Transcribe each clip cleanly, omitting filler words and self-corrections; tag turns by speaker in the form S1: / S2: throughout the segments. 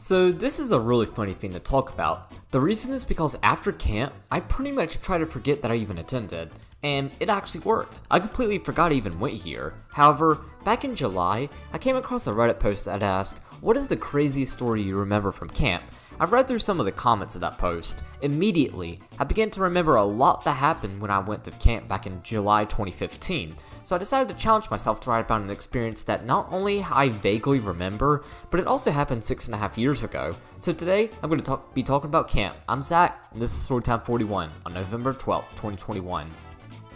S1: So this is a really funny thing to talk about. The reason is because after camp, I pretty much try to forget that I even attended, and it actually worked. I completely forgot I even went here. However, back in July, I came across a Reddit post that asked, "What is the craziest story you remember from camp?" I've read through some of the comments of that post. Immediately, I began to remember a lot that happened when I went to camp back in July 2015. So I decided to challenge myself to write about an experience that not only I vaguely remember, but it also happened 6.5 years ago. So today, I'm going to be talking about camp. I'm Zach, and this is Storytime 41 on November 12th, 2021.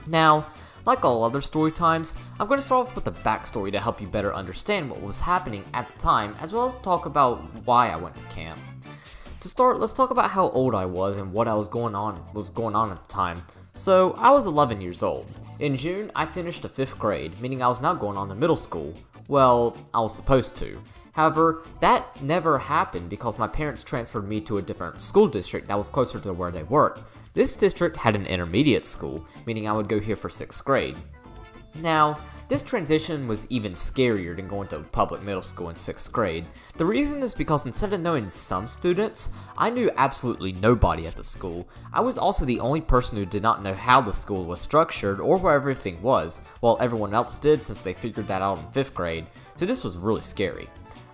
S1: Now, like all other story times, I'm going to start off with the backstory to help you better understand what was happening at the time, as well as talk about why I went to camp. To start, let's talk about how old I was and what was going on at the time. So, I was 11 years old. In June, I finished the 5th grade, meaning I was now going on to middle school. Well, I was supposed to. However, that never happened because my parents transferred me to a different school district that was closer to where they worked. This district had an intermediate school, meaning I would go here for 6th grade. Now, this transition was even scarier than going to public middle school in 6th grade. The reason is because instead of knowing some students, I knew absolutely nobody at the school. I was also the only person who did not know how the school was structured or where everything was, while everyone else did since they figured that out in 5th grade, so this was really scary.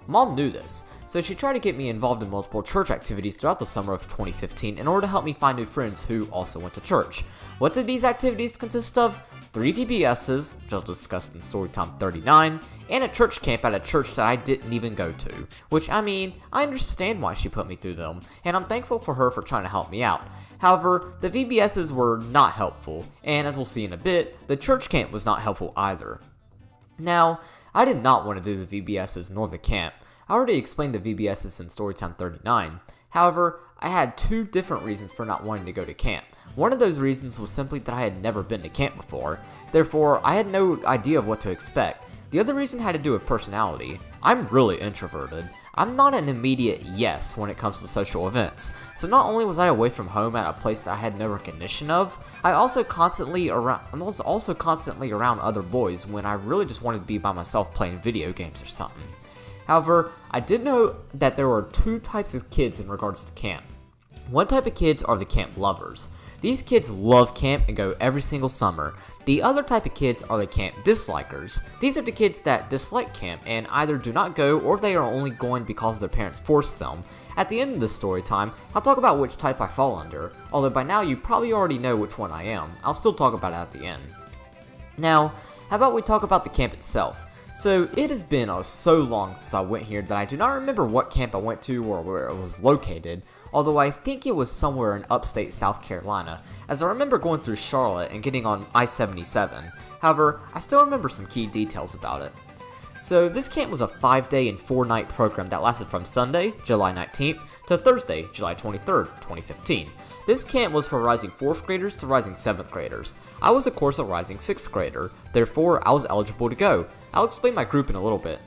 S1: Mom knew this, so she tried to get me involved in multiple church activities throughout the summer of 2015 in order to help me find new friends who also went to church. What did these activities consist of? 3 VBSs, which I'll discuss in Storytime 39, and a church camp at a church that I didn't even go to. Which, I mean, I understand why she put me through them, and I'm thankful for her for trying to help me out. However, the VBSs were not helpful, and as we'll see in a bit, the church camp was not helpful either. Now, I did not want to do the VBSs nor the camp. I already explained the VBSs in Storytime 39. However, I had 2 different reasons for not wanting to go to camp. One of those reasons was simply that I had never been to camp before, therefore I had no idea of what to expect. The other reason had to do with personality. I'm really introverted. I'm not an immediate yes when it comes to social events, so not only was I away from home at a place that I had no recognition of, I was also constantly around other boys when I really just wanted to be by myself playing video games or something. However, I did know that there were 2 types of kids in regards to camp. One type of kids are the camp lovers. These kids love camp and go every single summer. The other type of kids are the camp dislikers. These are the kids that dislike camp and either do not go or they are only going because their parents force them. At the end of this story time, I'll talk about which type I fall under, although by now you probably already know which one I am. I'll still talk about it at the end. Now, how about we talk about the camp itself? So, it has been so long since I went here that I do not remember what camp I went to or where it was located, although I think it was somewhere in upstate South Carolina, as I remember going through Charlotte and getting on I-77. However, I still remember some key details about it. So, this camp was a 5-day and 4-night program that lasted from Sunday, July 19th, to Thursday, July 23rd, 2015. This camp was for rising 4th graders to rising 7th graders. I was of course a rising 6th grader, therefore I was eligible to go. I'll explain my group in a little bit.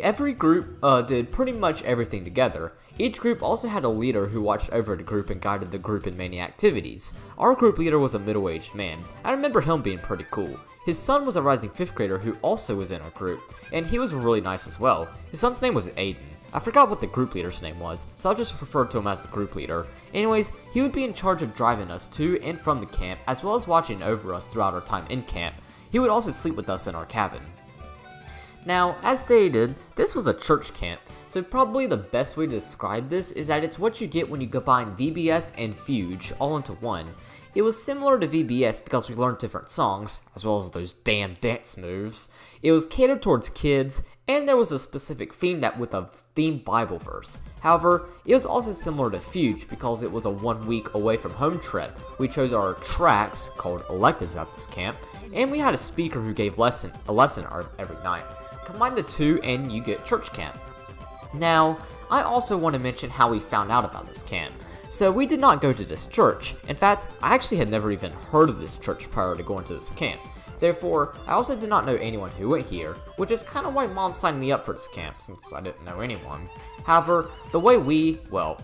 S1: Every group did pretty much everything together. Each group also had a leader who watched over the group and guided the group in many activities. Our group leader was a middle-aged man. I remember him being pretty cool. His son was a rising 5th grader who also was in our group, and he was really nice as well. His son's name was Aiden. I forgot what the group leader's name was, so I'll just refer to him as the group leader. Anyways, he would be in charge of driving us to and from the camp, as well as watching over us throughout our time in camp. He would also sleep with us in our cabin. Now, as stated, this was a church camp, so probably the best way to describe this is that it's what you get when you combine VBS and Fuge all into one. It was similar to VBS because we learned different songs, as well as those damn dance moves. It was catered towards kids, and there was a specific theme with a themed Bible verse. However, it was also similar to Fuge because it was a 1-week away from home trip. We chose our tracks, called Electives at this camp, and we had a speaker who gave a lesson every night. Combine the 2 and you get church camp. Now, I also want to mention how we found out about this camp. So we did not go to this church. In fact, I actually had never even heard of this church prior to going to this camp. Therefore, I also did not know anyone who went here, which is kind of why Mom signed me up for this camp, since I didn't know anyone. However, the way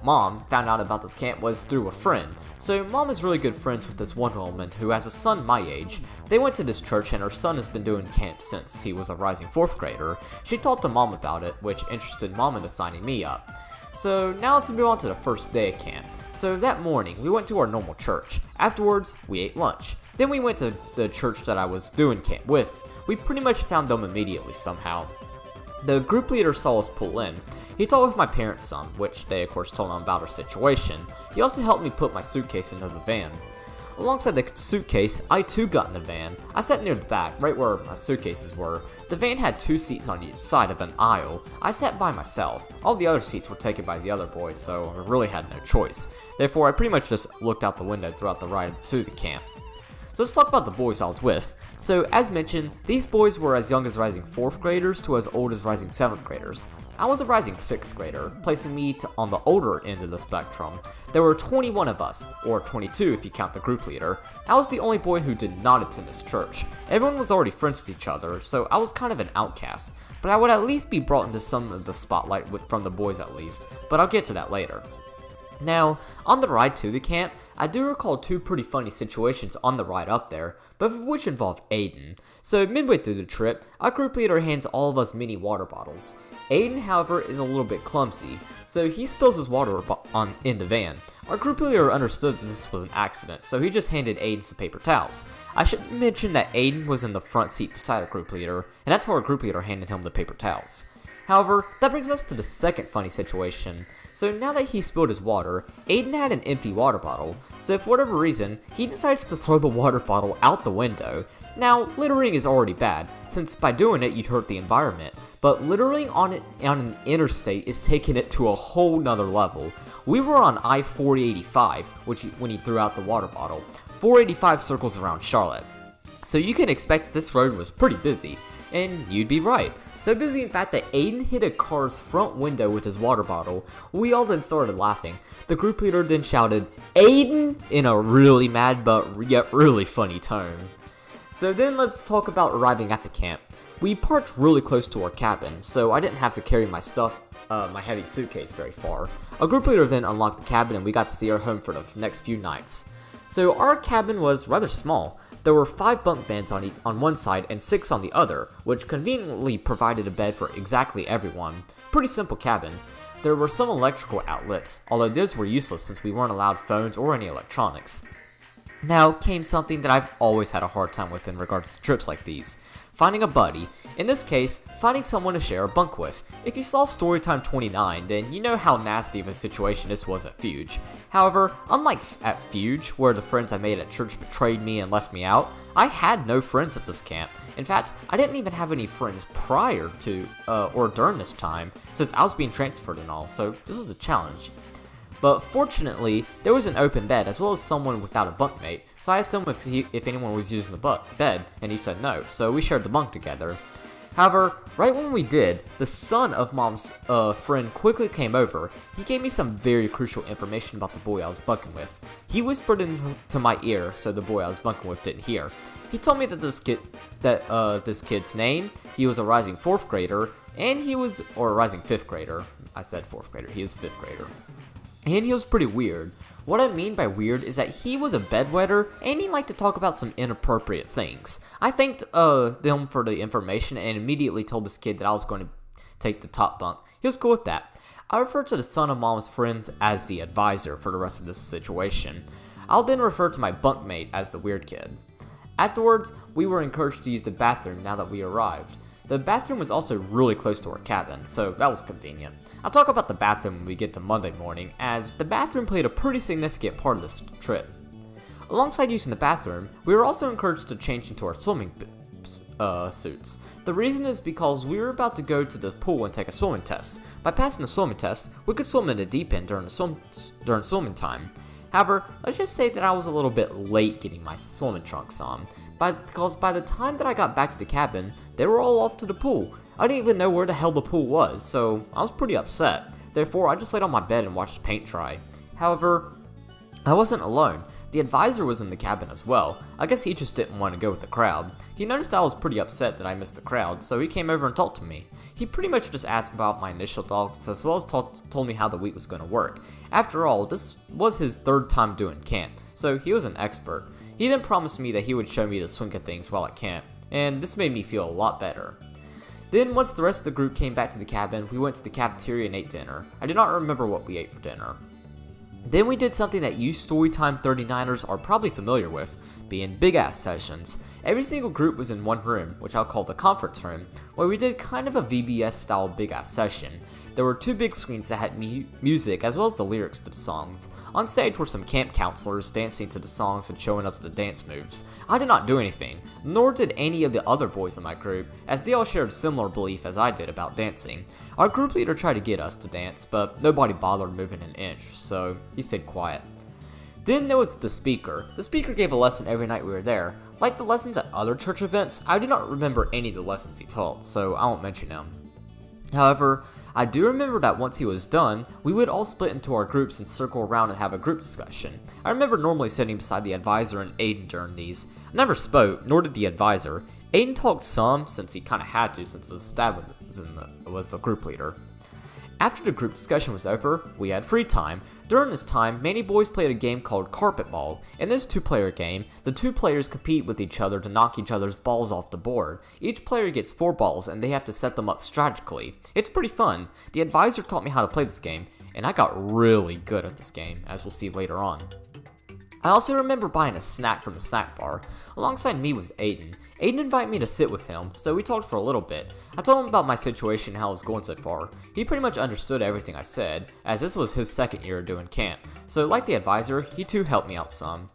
S1: Mom found out about this camp was through a friend. So Mom is really good friends with this one woman who has a son my age. They went to this church and her son has been doing camp since he was a rising 4th grader. She talked to Mom about it, which interested Mom into signing me up. So now let's move on to the first day of camp. So that morning, we went to our normal church. Afterwards, we ate lunch. Then we went to the church that I was doing camp with. We pretty much found them immediately somehow. The group leader saw us pull in. He talked with my parents some, which they of course told him about our situation. He also helped me put my suitcase into the van. Alongside the suitcase, I too got in the van. I sat near the back, right where my suitcases were. The van had 2 seats on each side of an aisle. I sat by myself. All the other seats were taken by the other boys, so I really had no choice. Therefore, I pretty much just looked out the window throughout the ride to the camp. So let's talk about the boys I was with. So, as mentioned, these boys were as young as rising 4th graders to as old as rising 7th graders. I was a rising 6th grader, placing me on the older end of the spectrum. There were 21 of us, or 22 if you count the group leader. I was the only boy who did not attend this church. Everyone was already friends with each other, so I was kind of an outcast. But I would at least be brought into some of the spotlight from the boys at least, but I'll get to that later. Now, on the ride to the camp, I do recall 2 pretty funny situations on the ride up there, both of which involve Aiden. So midway through the trip, our group leader hands all of us mini water bottles. Aiden, however, is a little bit clumsy, so he spills his water in the van. Our group leader understood that this was an accident, so he just handed Aiden some paper towels. I should mention that Aiden was in the front seat beside our group leader, and that's how our group leader handed him the paper towels. However, that brings us to the second funny situation. So now that he spilled his water, Aiden had an empty water bottle, so for whatever reason, he decides to throw the water bottle out the window. Now, littering is already bad, since by doing it you'd hurt the environment, but littering on an interstate is taking it to a whole nother level. We were on I-485, when he threw out the water bottle. 485 circles around Charlotte. So you can expect this road was pretty busy, and you'd be right. So busy in fact that Aiden hit a car's front window with his water bottle. We all then started laughing. The group leader then shouted, "Aiden!" in a really mad but yet really funny tone. So then let's talk about arriving at the camp. We parked really close to our cabin, so I didn't have to carry my stuff, my heavy suitcase very far. Our group leader then unlocked the cabin and we got to see our home for the next few nights. So our cabin was rather small. There were 5 bunk beds on one side and 6 on the other, which conveniently provided a bed for exactly everyone. Pretty simple cabin. There were some electrical outlets, although those were useless since we weren't allowed phones or any electronics. Now came something that I've always had a hard time with in regards to trips like these. Finding a buddy. In this case, finding someone to share a bunk with. If you saw Storytime 29, then you know how nasty of a situation this was at Fuge. However, unlike at Fuge, where the friends I made at church betrayed me and left me out, I had no friends at this camp. In fact, I didn't even have any friends prior to, or during this time, since I was being transferred and all, so this was a challenge. But fortunately, there was an open bed as well as someone without a bunkmate, so I asked him if anyone was using the bed, and he said no, so we shared the bunk together. However, right when we did, the son of Mom's friend quickly came over. He gave me some very crucial information about the boy I was bunking with. He whispered into my ear so the boy I was bunking with didn't hear. He told me that this kid's name, he was a rising 4th grader, and or a rising 5th grader. I said 4th grader, he is 5th grader. And he was pretty weird. What I mean by weird is that he was a bedwetter and he liked to talk about some inappropriate things. I thanked them for the information and immediately told this kid that I was going to take the top bunk. He was cool with that. I refer to the son of Mom's friends as the advisor for the rest of this situation. I'll then refer to my bunkmate as the weird kid. Afterwards, we were encouraged to use the bathroom now that we arrived. The bathroom was also really close to our cabin, so that was convenient. I'll talk about the bathroom when we get to Monday morning, as the bathroom played a pretty significant part of this trip. Alongside using the bathroom, we were also encouraged to change into our swimming suits. The reason is because we were about to go to the pool and take a swimming test. By passing the swimming test, we could swim in the deep end during swimming time. However, let's just say that I was a little bit late getting my swimming trunks on. Because by the time that I got back to the cabin, they were all off to the pool. I didn't even know where the hell the pool was, so I was pretty upset. Therefore, I just laid on my bed and watched paint dry. However, I wasn't alone. The advisor was in the cabin as well. I guess he just didn't want to go with the crowd. He noticed I was pretty upset that I missed the crowd, so he came over and talked to me. He pretty much just asked about my initial thoughts as well as told me how the week was going to work. After all, this was his 3rd time doing camp, so he was an expert. He then promised me that he would show me the swing of things while at camp, and this made me feel a lot better. Then once the rest of the group came back to the cabin, we went to the cafeteria and ate dinner. I do not remember what we ate for dinner. Then we did something that you Storytime 39ers are probably familiar with, being big ass sessions. Every single group was in one room, which I'll call the conference room, where we did kind of a VBS style big ass session. There were 2 big screens that had music as well as the lyrics to the songs. On stage were some camp counselors dancing to the songs and showing us the dance moves. I did not do anything, nor did any of the other boys in my group, as they all shared a similar belief as I did about dancing. Our group leader tried to get us to dance, but nobody bothered moving an inch, so he stayed quiet. Then there was the speaker. The speaker gave a lesson every night we were there. Like the lessons at other church events, I do not remember any of the lessons he taught, so I won't mention them. However, I do remember that once he was done, we would all split into our groups and circle around and have a group discussion. I remember normally sitting beside the advisor and Aiden during these. I never spoke, nor did the advisor. Aiden talked some, since he kinda had to, since his dad was the group leader. After the group discussion was over, we had free time. During this time, many boys played a game called Carpetball. In this 2-player game, the 2 players compete with each other to knock each other's balls off the board. Each player gets 4 balls and they have to set them up strategically. It's pretty fun. The advisor taught me how to play this game, and I got really good at this game, as we'll see later on. I also remember buying a snack from the snack bar. Alongside me was Aiden. Aiden invited me to sit with him, so we talked for a little bit. I told him about my situation and how it was going so far. He pretty much understood everything I said, as this was his second year doing camp, so like the advisor, he too helped me out some.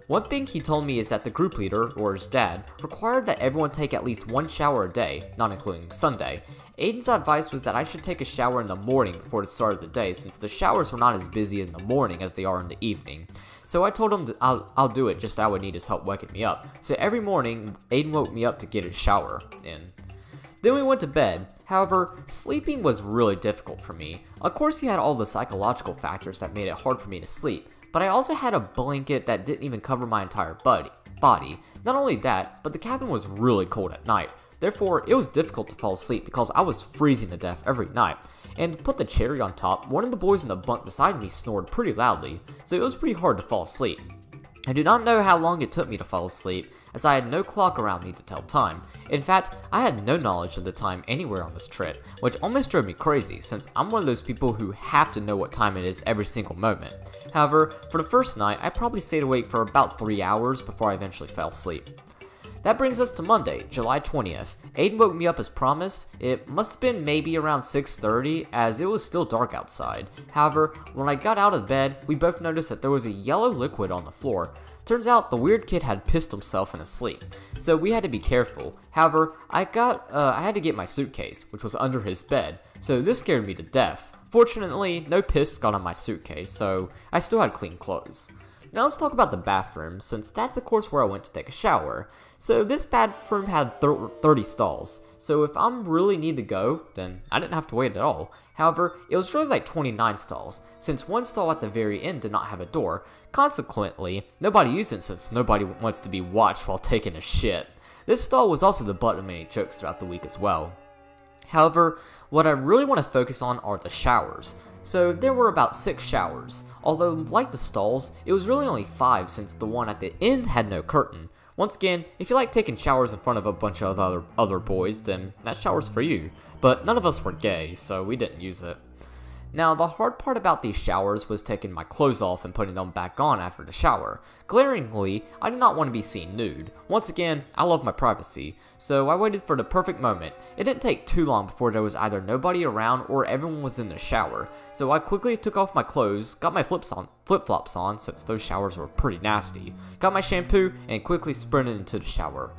S1: One thing he told me is that the group leader, or his dad, required that everyone take at least 1 shower a day, not including Sunday. Aiden's advice was that I should take a shower in the morning before the start of the day, since the showers were not as busy in the morning as they are in the evening. So I told him that I'll do it, just I would need his help waking me up. So every morning, Aiden woke me up to get his shower in. Then we went to bed. However, sleeping was really difficult for me. Of course, he had all the psychological factors that made it hard for me to sleep, but I also had a blanket that didn't even cover my entire body. Not only that, but the cabin was really cold at night. Therefore, it was difficult to fall asleep because I was freezing to death every night. And to put the cherry on top, one of the boys in the bunk beside me snored pretty loudly, so it was pretty hard to fall asleep. I do not know how long it took me to fall asleep, as I had no clock around me to tell time. In fact, I had no knowledge of the time anywhere on this trip, which almost drove me crazy, since I'm one of those people who have to know what time it is every single moment. However, for the first night, I probably stayed awake for about 3 hours before I eventually fell asleep. That brings us to Monday, July 20th. Aiden woke me up as promised. It must have been maybe around 6:30, as it was still dark outside. However, when I got out of bed, we both noticed that there was a yellow liquid on the floor. Turns out the weird kid had pissed himself in his sleep, so we had to be careful. However, I had to get my suitcase, which was under his bed, so this scared me to death. Fortunately, no piss got on my suitcase, so I still had clean clothes. Now let's talk about the bathroom, since that's of course where I went to take a shower. So this bathroom had 30 stalls, so if I'm really need to go, then I didn't have to wait at all. However, it was really like 29 stalls, since one stall at the very end did not have a door. Consequently, nobody used it since nobody wants to be watched while taking a shit. This stall was also the butt of many jokes throughout the week as well. However, what I really want to focus on are the showers. So there were about 6 showers, although like the stalls, it was really only 5 since the one at the end had no curtain. Once again, if you like taking showers in front of a bunch of other boys, then that shower's for you, but none of us were gay, so we didn't use it. Now, the hard part about these showers was taking my clothes off and putting them back on after the shower. Glaringly, I did not want to be seen nude. Once again, I love my privacy, so I waited for the perfect moment. It didn't take too long before there was either nobody around or everyone was in the shower, so I quickly took off my clothes, got my flip-flops on since those showers were pretty nasty, got my shampoo, and quickly sprinted into the shower.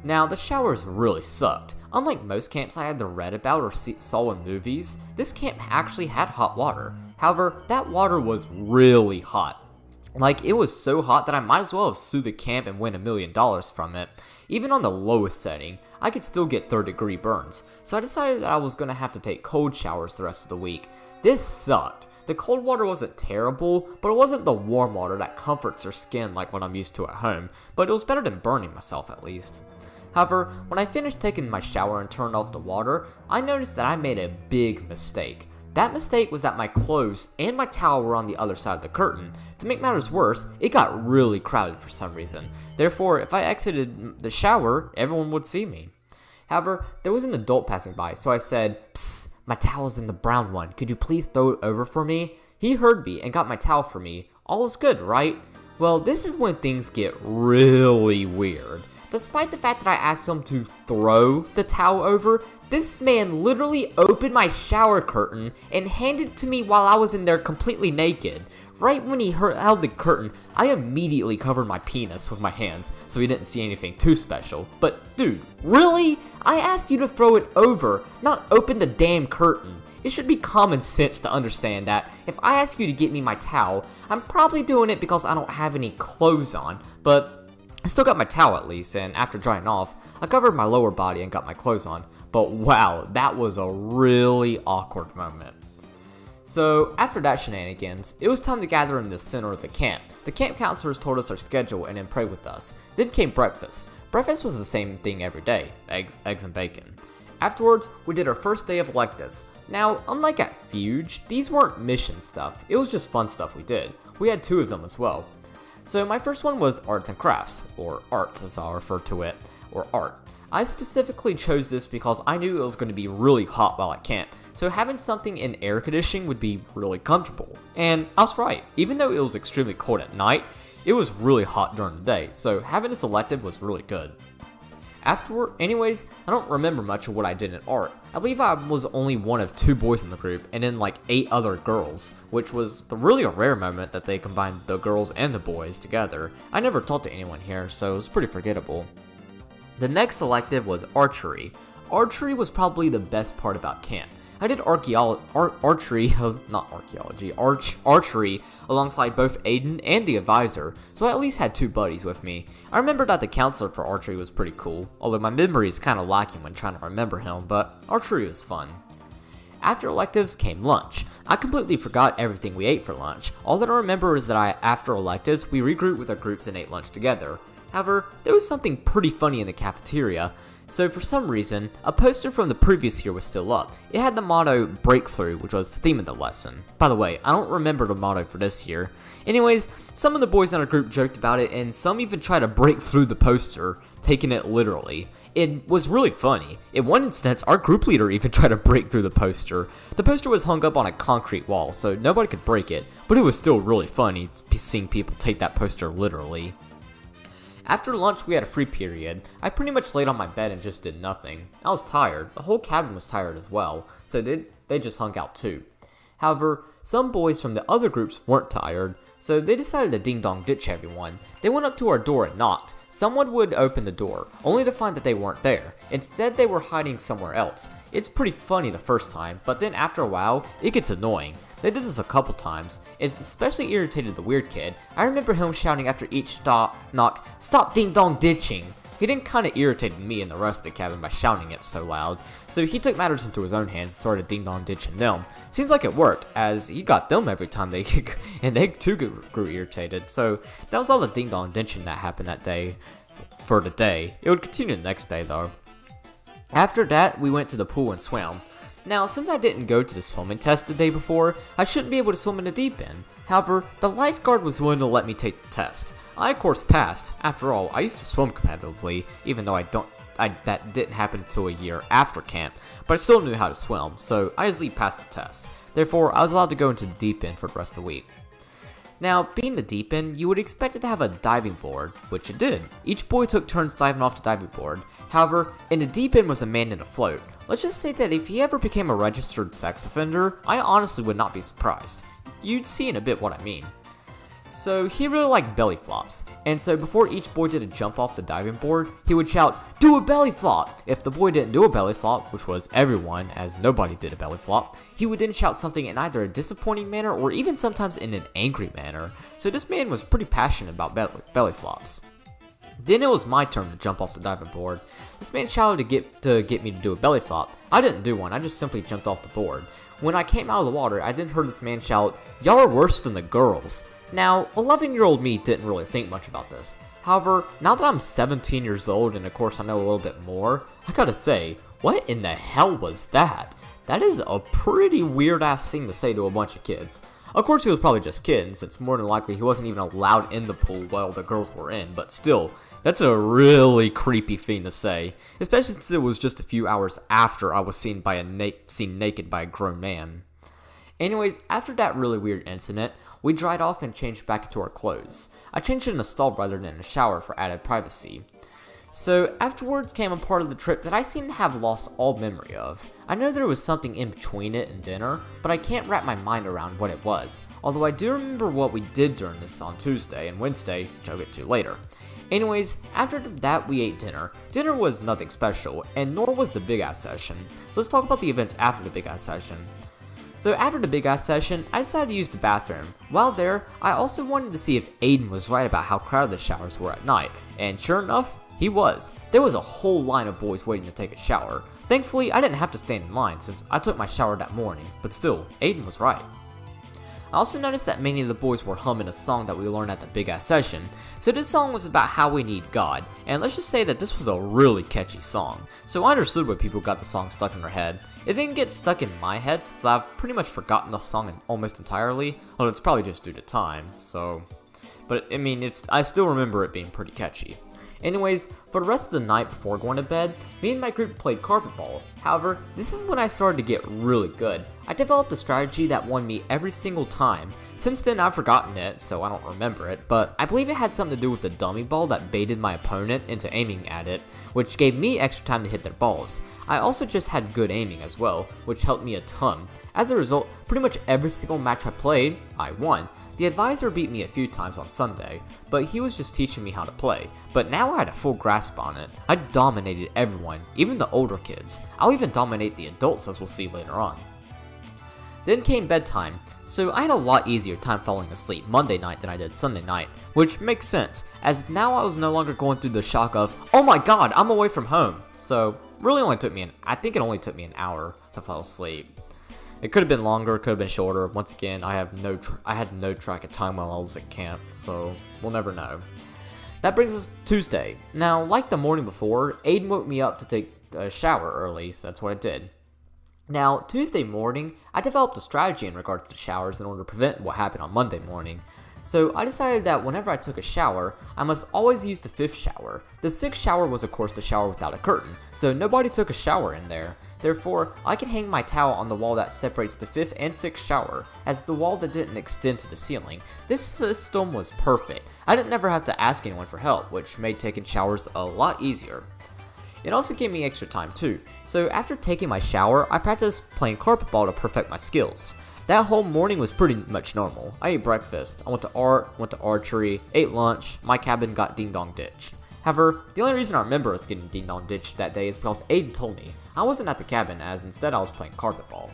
S1: Now, the showers really sucked. Unlike most camps I had read about or saw in movies, this camp actually had hot water. However, that water was really hot. Like, it was so hot that I might as well have sued the camp and win $1 million from it. Even on the lowest setting, I could still get 3rd-degree burns, so I decided that I was going to have to take cold showers the rest of the week. This sucked. The cold water wasn't terrible, but it wasn't the warm water that comforts your skin like what I'm used to at home, but it was better than burning myself at least. However, when I finished taking my shower and turned off the water, I noticed that I made a big mistake. That mistake was that my clothes and my towel were on the other side of the curtain. To make matters worse, it got really crowded for some reason. Therefore, if I exited the shower, everyone would see me. However, there was an adult passing by, so I said, "Psst, my towel's in the brown one. Could you please throw it over for me?" He heard me and got my towel for me. All is good, right? Well, this is when things get really weird. Despite the fact that I asked him to throw the towel over, this man literally opened my shower curtain and handed it to me while I was in there completely naked. Right when he held the curtain, I immediately covered my penis with my hands so he didn't see anything too special. But dude, really? I asked you to throw it over, not open the damn curtain. It should be common sense to understand that if I ask you to get me my towel, I'm probably doing it because I don't have any clothes on, but I still got my towel at least, and after drying off, I covered my lower body and got my clothes on. But wow, that was a really awkward moment. So after that shenanigans, it was time to gather in the center of the camp. The camp counselors told us our schedule and then prayed with us. Then came breakfast. Breakfast was the same thing every day, eggs and bacon. Afterwards, we did our first day of electives. Now, unlike at Fuge, these weren't mission stuff, it was just fun stuff we did. We had 2 of them as well. So my first one was arts and crafts, or arts as I'll refer to it, or art. I specifically chose this because I knew it was going to be really hot while at camp, so having something in air conditioning would be really comfortable. And I was right, even though it was extremely cold at night, it was really hot during the day, so having this elective was really good. Anyways, I don't remember much of what I did in art. I believe I was only one of 2 boys in the group, and then like 8 other girls, which was really a rare moment that they combined the girls and the boys together. I never talked to anyone here, so it was pretty forgettable. The next elective was archery. Archery was probably the best part about camp. I did archery alongside both Aiden and the advisor, so I at least had 2 buddies with me. I remember that the counselor for archery was pretty cool, although my memory is kind of lacking when trying to remember him, but archery was fun. After electives came lunch. I completely forgot everything we ate for lunch. All that I remember is that after electives, we regrouped with our groups and ate lunch together. However, there was something pretty funny in the cafeteria. So for some reason, a poster from the previous year was still up. It had the motto, Breakthrough, which was the theme of the lesson. By the way, I don't remember the motto for this year. Anyways, some of the boys in our group joked about it, and some even tried to break through the poster, taking it literally. It was really funny. In one instance, our group leader even tried to break through the poster. The poster was hung up on a concrete wall, so nobody could break it, but it was still really funny seeing people take that poster literally. After lunch, we had a free period. I pretty much laid on my bed and just did nothing. I was tired. The whole cabin was tired as well, so they just hung out too. However, some boys from the other groups weren't tired, so they decided to ding-dong ditch everyone. They went up to our door and knocked. Someone would open the door, only to find that they weren't there. Instead, they were hiding somewhere else. It's pretty funny the first time, but then after a while, it gets annoying. They did this a couple times. It especially irritated the weird kid. I remember him shouting after each knock, "Stop ding-dong ditching!" He then kinda irritated me and the rest of the cabin by shouting it so loud, so he took matters into his own hands and started ding-dong ditching them. Seems like it worked, as he got them every time they and they too grew irritated, so that was all the ding-dong ditching that happened that day for the day. It would continue the next day though. After that, we went to the pool and swam. Now, since I didn't go to the swimming test the day before, I shouldn't be able to swim in the deep end. However, the lifeguard was willing to let me take the test. I of course passed. After all, I used to swim competitively, even though that didn't happen until a year after camp, but I still knew how to swim, so I easily passed the test. Therefore, I was allowed to go into the deep end for the rest of the week. Now, being the deep end, you would expect it to have a diving board, which it did. Each boy took turns diving off the diving board. However, in the deep end was a man in a float. Let's just say that if he ever became a registered sex offender, I honestly would not be surprised. You'd see in a bit what I mean. So he really liked belly flops, and so before each boy did a jump off the diving board, he would shout, "Do a belly flop!" If the boy didn't do a belly flop, which was everyone, as nobody did a belly flop, he would then shout something in either a disappointing manner or even sometimes in an angry manner. So this man was pretty passionate about belly flops. Then it was my turn to jump off the diving board. This man shouted to get me to do a belly flop. I didn't do one, I just simply jumped off the board. When I came out of the water, I then heard this man shout, "Y'all are worse than the girls." Now, 11-year-old me didn't really think much about this. However, now that I'm 17 years old and of course I know a little bit more, I gotta say, what in the hell was that? That is a pretty weird ass thing to say to a bunch of kids. Of course he was probably just kidding, since more than likely he wasn't even allowed in the pool while the girls were in, but still, That's a really creepy thing to say, especially since it was just a few hours after I was seen naked by a grown man. Anyways, after that really weird incident, we dried off and changed back into our clothes. I changed in a stall rather than in a shower for added privacy. So afterwards came a part of the trip that I seem to have lost all memory of. I know there was something in between it and dinner, but I can't wrap my mind around what it was, although I do remember what we did during this on Tuesday and Wednesday, which I'll get to later. Anyways, after that we ate dinner. Dinner was nothing special, and nor was the big ass session. So let's talk about the events after the big ass session. So after the big ass session, I decided to use the bathroom. While there, I also wanted to see if Aiden was right about how crowded the showers were at night, and sure enough, he was. There was a whole line of boys waiting to take a shower. Thankfully, I didn't have to stand in line since I took my shower that morning, but still, Aiden was right. I also noticed that many of the boys were humming a song that we learned at the big ass session. So this song was about how we need God, and let's just say that this was a really catchy song. So I understood why people got the song stuck in their head. It didn't get stuck in my head since I've pretty much forgotten the song almost entirely, although it's probably just due to time, so... But I mean, I still remember it being pretty catchy. Anyways, for the rest of the night before going to bed, me and my group played Carpetball. However, this is when I started to get really good. I developed a strategy that won me every single time. Since then, I've forgotten it, so I don't remember it, but I believe it had something to do with the dummy ball that baited my opponent into aiming at it, which gave me extra time to hit their balls. I also just had good aiming as well, which helped me a ton. As a result, pretty much every single match I played, I won. The advisor beat me a few times on Sunday, but he was just teaching me how to play. But now I had a full grasp on it. I dominated everyone, even the older kids. I'll even dominate the adults, as we'll see later on. Then came bedtime, so I had a lot easier time falling asleep Monday night than I did Sunday night, which makes sense, as now I was no longer going through the shock of, oh my god, I'm away from home. So, really only took me I think it only took me an hour to fall asleep. It could have been longer, it could have been shorter. Once again, I had no track of time while I was at camp, so we'll never know. That brings us Tuesday. Now, like the morning before, Aiden woke me up to take a shower early, so that's what I did. Now, Tuesday morning, I developed a strategy in regards to showers in order to prevent what happened on Monday morning. So I decided that whenever I took a shower, I must always use the 5th shower. The 6th shower was of course the shower without a curtain, so nobody took a shower in there. Therefore, I can hang my towel on the wall that separates the 5th and 6th shower, as the wall that didn't extend to the ceiling. This system was perfect. I didn't never have to ask anyone for help, which made taking showers a lot easier. It also gave me extra time too, so after taking my shower, I practiced playing Carpetball to perfect my skills. That whole morning was pretty much normal. I ate breakfast, I went to art, went to archery, ate lunch, my cabin got ding-dong ditched. However, the only reason I remember us getting ding-dong ditched that day is because Aiden told me. I wasn't at the cabin, as instead I was playing Carpetball.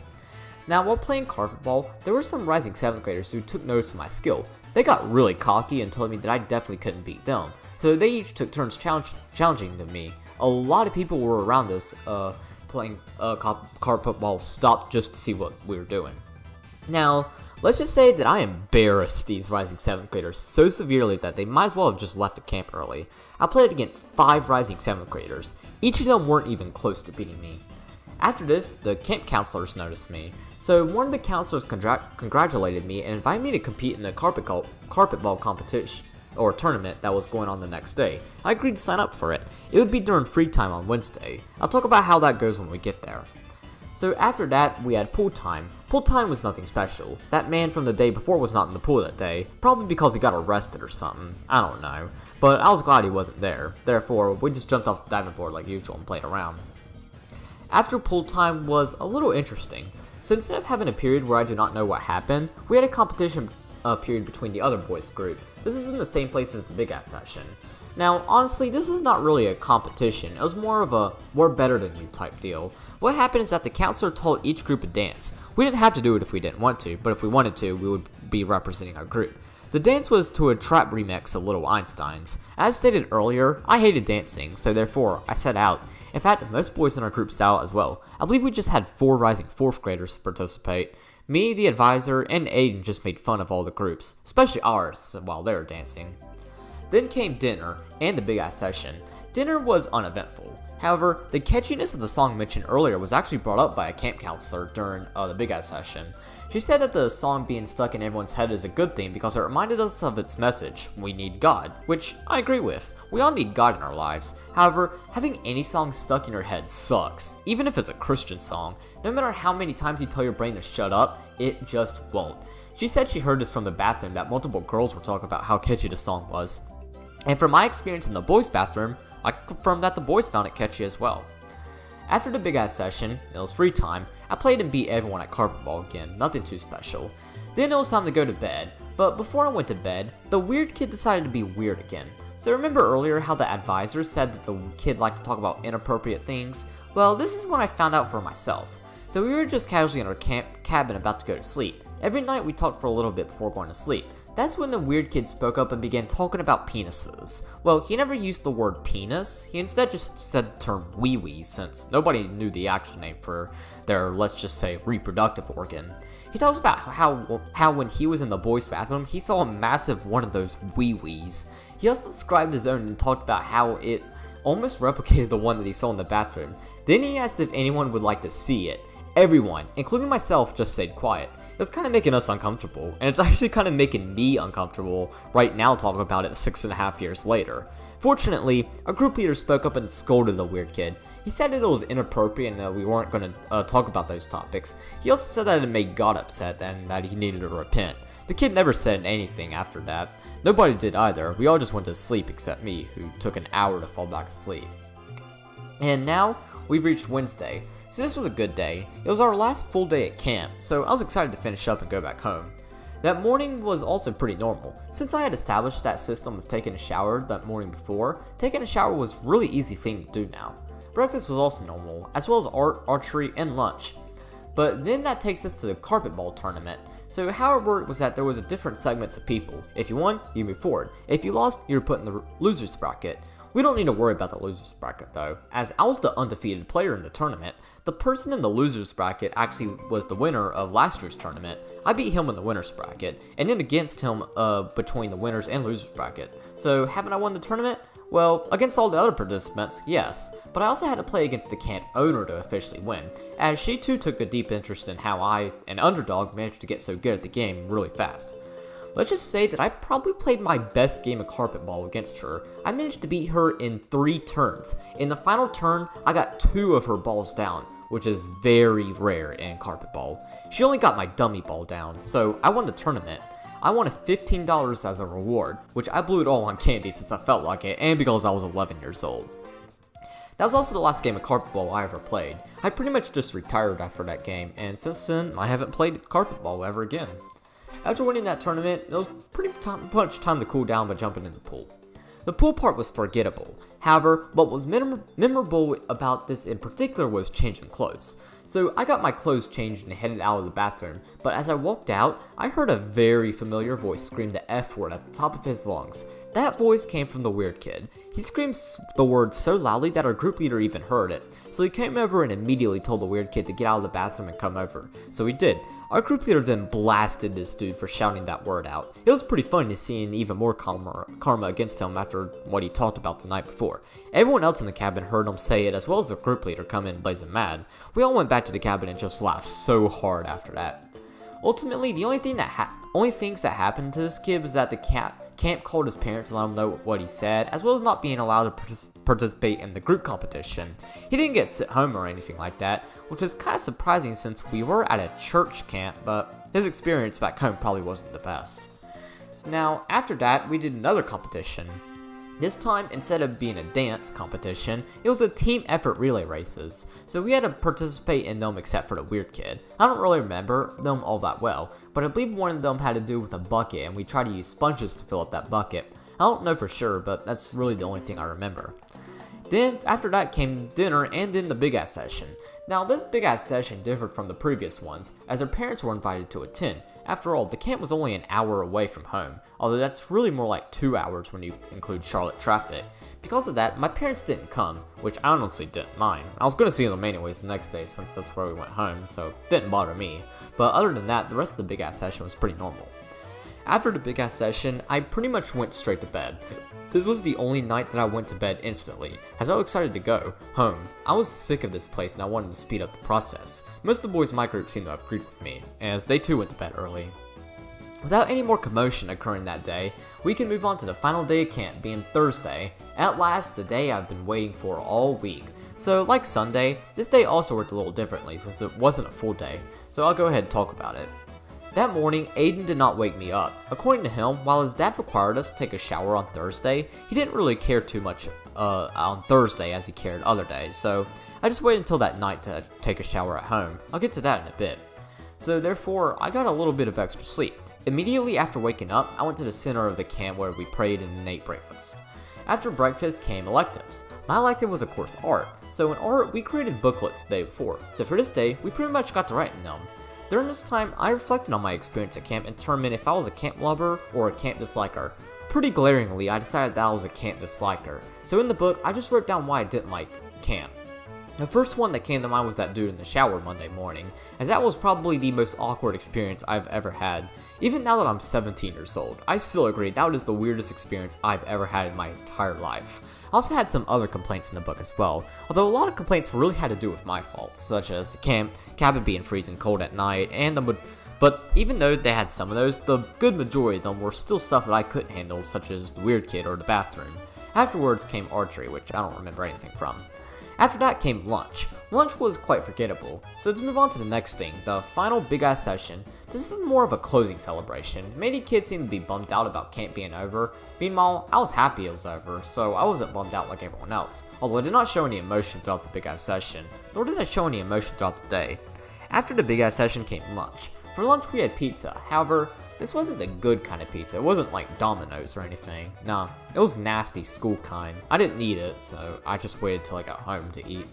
S1: Now, while playing Carpetball, there were some rising 7th graders who took notice of my skill. They got really cocky and told me that I definitely couldn't beat them, so they each took turns challenging me. A lot of people were around us playing Carpetball stopped just to see what we were doing. Now, let's just say that I embarrassed these rising 7th graders so severely that they might as well have just left the camp early. I played against 5 rising 7th graders. Each of them weren't even close to beating me. After this, the camp counselors noticed me. So one of the counselors congratulated me and invited me to compete in the carpetball competition or tournament that was going on the next day. I agreed to sign up for it. It would be during free time on Wednesday. I'll talk about how that goes when we get there. So after that, we had pool time. Pool time was nothing special. That man from the day before was not in the pool that day, probably because he got arrested or something. I don't know. But I was glad he wasn't there. Therefore, we just jumped off the diving board like usual and played around. After pool time was a little interesting. So instead of having a period where I do not know what happened, we had a competition period between the other boys group. This is in the same place as the big ass session. Now, honestly, this is not really a competition. It was more of a we're better than you type deal. What happened is that the counselor told each group a dance. We didn't have to do it if we didn't want to, but if we wanted to, we would be representing our group. The dance was to a trap remix of Little Einsteins. As stated earlier, I hated dancing, so therefore, I set out. In fact, most boys in our group style as well. I believe we just had 4 rising 4th graders participate. Me, the advisor, and Aiden just made fun of all the groups, especially ours, while they were dancing. Then came dinner, and the big ass session. Dinner was uneventful. However, the catchiness of the song mentioned earlier was actually brought up by a camp counselor during the Big Ass session. She said that the song being stuck in everyone's head is a good thing because it reminded us of its message, we need God, which I agree with. We all need God in our lives. However, having any song stuck in your head sucks, even if it's a Christian song. No matter how many times you tell your brain to shut up, it just won't. She said she heard this from the bathroom that multiple girls were talking about how catchy the song was. And from my experience in the boys' bathroom, I confirmed that the boys found it catchy as well. After the big ass session, it was free time. I played and beat everyone at Carpetball again, nothing too special. Then it was time to go to bed, but before I went to bed, the weird kid decided to be weird again. So remember earlier how the advisor said that the kid liked to talk about inappropriate things? Well, this is when I found out for myself. So we were just casually in our cabin about to go to sleep. Every night we talked for a little bit before going to sleep. That's when the weird kid spoke up and began talking about penises. Well, he never used the word penis, he instead just said the term wee-wee since nobody knew the actual name for their, let's just say, reproductive organ. He talks about how when he was in the boys' bathroom, he saw a massive one of those wee-wees. He also described his own and talked about how it almost replicated the one that he saw in the bathroom. Then he asked if anyone would like to see it. Everyone, including myself, just stayed quiet. It's kind of making us uncomfortable, and it's actually kind of making me uncomfortable right now talking about it 6.5 years later. Fortunately, a group leader spoke up and scolded the weird kid. He said that it was inappropriate and that we weren't going to talk about those topics. He also said that it made God upset and that he needed to repent. The kid never said anything after that. Nobody did either. We all just went to sleep except me, who took an hour to fall back asleep. And now, we've reached Wednesday. So this was a good day. It was our last full day at camp, so I was excited to finish up and go back home. That morning was also pretty normal. Since I had established that system of taking a shower that morning before, taking a shower was a really easy thing to do now. Breakfast was also normal, as well as archery and lunch. But then that takes us to the Carpetball Tournament. So how it worked was that there was a different segments of people. If you won, you moved forward. If you lost, you were put in the loser's bracket. We don't need to worry about the loser's bracket though, as I was the undefeated player in the tournament. The person in the loser's bracket actually was the winner of last year's tournament. I beat him in the winner's bracket, and then against him between the winners and losers bracket. So haven't I won the tournament? Well, against all the other participants, yes, but I also had to play against the camp owner to officially win, as she too took a deep interest in how I, an underdog, managed to get so good at the game really fast. Let's just say that I probably played my best game of Carpetball against her. I managed to beat her in 3 turns. In the final turn, I got 2 of her balls down, which is very rare in Carpetball. She only got my dummy ball down, so I won the tournament. I won $15 as a reward, which I blew it all on candy since I felt like it, and because I was 11 years old. That was also the last game of Carpetball I ever played. I pretty much just retired after that game, and since then, I haven't played Carpetball ever again. After winning that tournament, it was pretty much time to cool down by jumping in the pool. The pool part was forgettable. However, what was memorable about this in particular was changing clothes. So I got my clothes changed and headed out of the bathroom, but as I walked out, I heard a very familiar voice scream the F word at the top of his lungs. That voice came from the weird kid. He screamed the word so loudly that our group leader even heard it. So he came over and immediately told the weird kid to get out of the bathroom and come over. So he did. Our group leader then blasted this dude for shouting that word out. It was pretty funny to see even more karma against him after what he talked about the night before. Everyone else in the cabin heard him say it, as well as the group leader come in blazing mad. We all went back to the cabin and just laughed so hard after that. Ultimately, the only things that happened to this kid was that the camp called his parents to let him know what he said, as well as not being allowed to participate in the group competition. He didn't get sent home or anything like that, which was kind of surprising since we were at a church camp, but his experience back home probably wasn't the best. Now, after that, we did another competition. This time, instead of being a dance competition, it was a team effort relay races, so we had to participate in them except for the weird kid. I don't really remember them all that well, but I believe one of them had to do with a bucket and we tried to use sponges to fill up that bucket. I don't know for sure, but that's really the only thing I remember. Then, after that came dinner and then the big ass session. Now, this big ass session differed from the previous ones, as our parents were invited to attend. After all, the camp was only an hour away from home, although that's really more like 2 hours when you include Charlotte traffic. Because of that, my parents didn't come, which I honestly didn't mind. I was going to see them anyways the next day since that's where we went home, so it didn't bother me. But other than that, the rest of the big ass session was pretty normal. after the big ass session, I pretty much went straight to bed. This was the only night that I went to bed instantly, as I was excited to go home. I was sick of this place and I wanted to speed up the process. Most of the boys in my group seemed to have agreed with me, as they too went to bed early. Without any more commotion occurring that day, we can move on to the final day of camp, being Thursday. At last, the day I've been waiting for all week. So, like Sunday, this day also worked a little differently since it wasn't a full day, so I'll go ahead and talk about it. That morning, Aiden did not wake me up. According to him, while his dad required us to take a shower on Thursday, he didn't really care too much on Thursday as he cared other days, so I just waited until that night to take a shower at home. I'll get to that in a bit. So therefore, I got a little bit of extra sleep. Immediately after waking up, I went to the center of the camp where we prayed and ate breakfast. After breakfast came electives. My elective was of course art, so in art we created booklets the day before, so for this day we pretty much got to write in them. During this time, I reflected on my experience at camp and determined if I was a camp lover or a camp disliker. Pretty glaringly, I decided that I was a camp disliker. So in the book, I just wrote down why I didn't like camp. The first one that came to mind was that dude in the shower Monday morning, as that was probably the most awkward experience I've ever had. Even now that I'm 17 years old, I still agree that was the weirdest experience I've ever had in my entire life. I also had some other complaints in the book as well, although a lot of complaints really had to do with my faults, such as the cabin being freezing cold at night, but even though they had some of those, the good majority of them were still stuff that I couldn't handle, such as the weird kid or the bathroom. Afterwards came archery, which I don't remember anything from. After that came lunch. Lunch was quite forgettable, so to move on to the next thing, the final big ass session. This is more of a closing celebration. Many kids seemed to be bummed out about camp being over. Meanwhile, I was happy it was over, so I wasn't bummed out like everyone else, although I did not show any emotion throughout the big ass session, nor did I show any emotion throughout the day. After the big ass session came lunch. For lunch we had pizza, however, this wasn't the good kind of pizza. It wasn't like Domino's or anything. Nah, it was nasty school kind. I didn't need it, so I just waited till I got home to eat.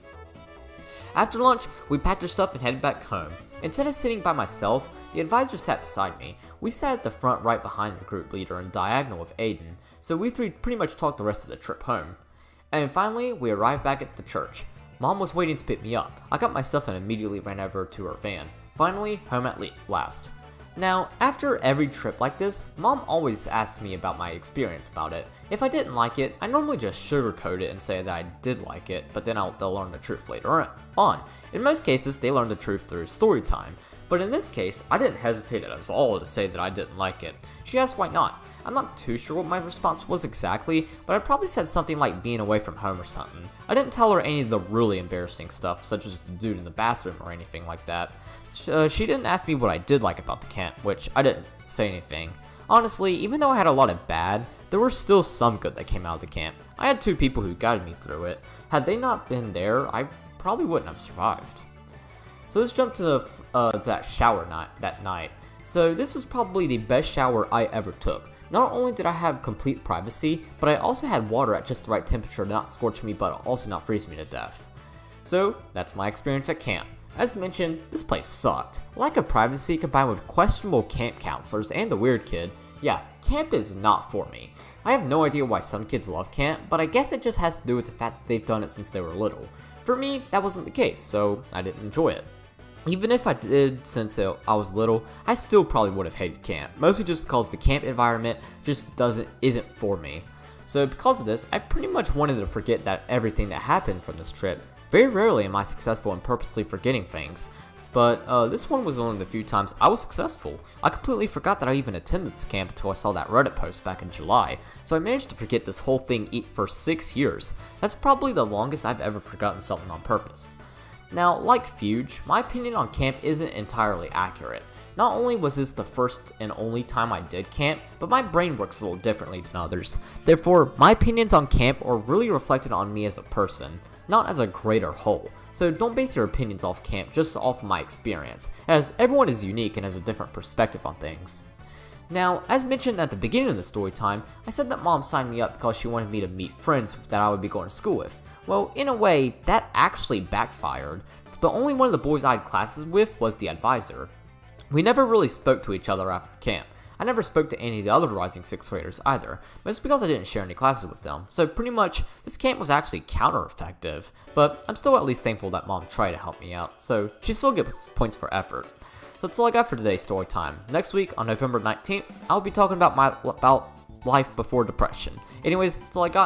S1: After lunch, we packed our stuff and headed back home. Instead of sitting by myself, the advisor sat beside me. We sat at the front right behind the group leader and diagonal with Aiden, so we three pretty much talked the rest of the trip home. And finally, we arrived back at the church. Mom was waiting to pick me up. I got my stuff and immediately ran over to her van. Finally, home at last. Now, after every trip like this, Mom always asks me about my experience about it. If I didn't like it, I normally just sugarcoat it and say that I did like it, but then they'll learn the truth later on. In most cases, they learn the truth through story time. But in this case, I didn't hesitate at all to say that I didn't like it. She asked why not. I'm not too sure what my response was exactly, but I probably said something like being away from home or something. I didn't tell her any of the really embarrassing stuff, such as the dude in the bathroom or anything like that. She didn't ask me what I did like about the camp, which I didn't say anything. Honestly, even though I had a lot of bad, there were still some good that came out of the camp. I had 2 people who guided me through it. Had they not been there, I probably wouldn't have survived. So let's jump to that shower that night. So this was probably the best shower I ever took. Not only did I have complete privacy, but I also had water at just the right temperature to not scorch me but also not freeze me to death. So that's my experience at camp. As mentioned, this place sucked. Lack of privacy combined with questionable camp counselors and the weird kid. Yeah, camp is not for me. I have no idea why some kids love camp, but I guess it just has to do with the fact that they've done it since they were little. For me, that wasn't the case, so I didn't enjoy it. Even if I did since I was little, I still probably would have hated camp, mostly just because the camp environment just isn't for me. So because of this, I pretty much wanted to forget that everything that happened from this trip. Very rarely am I successful in purposely forgetting things, but this one was one of the few times I was successful. I completely forgot that I even attended this camp until I saw that Reddit post back in July, so I managed to forget this whole thing for 6 years. That's probably the longest I've ever forgotten something on purpose. Now, like Fuge, my opinion on camp isn't entirely accurate. Not only was this the first and only time I did camp, but my brain works a little differently than others. Therefore, my opinions on camp are really reflected on me as a person, not as a greater whole. So don't base your opinions off camp just off of my experience, as everyone is unique and has a different perspective on things. Now, as mentioned at the beginning of the story time, I said that Mom signed me up because she wanted me to meet friends that I would be going to school with. Well, in a way, that actually backfired. The only one of the boys I had classes with was the advisor. We never really spoke to each other after camp. I never spoke to any of the other rising 6th graders either, mostly because I didn't share any classes with them, so pretty much, this camp was actually counter-effective, but I'm still at least thankful that Mom tried to help me out, so she still gets points for effort. So that's all I got for today's story time. Next week, on November 19th, I'll be talking about life before depression. Anyways, that's all I got.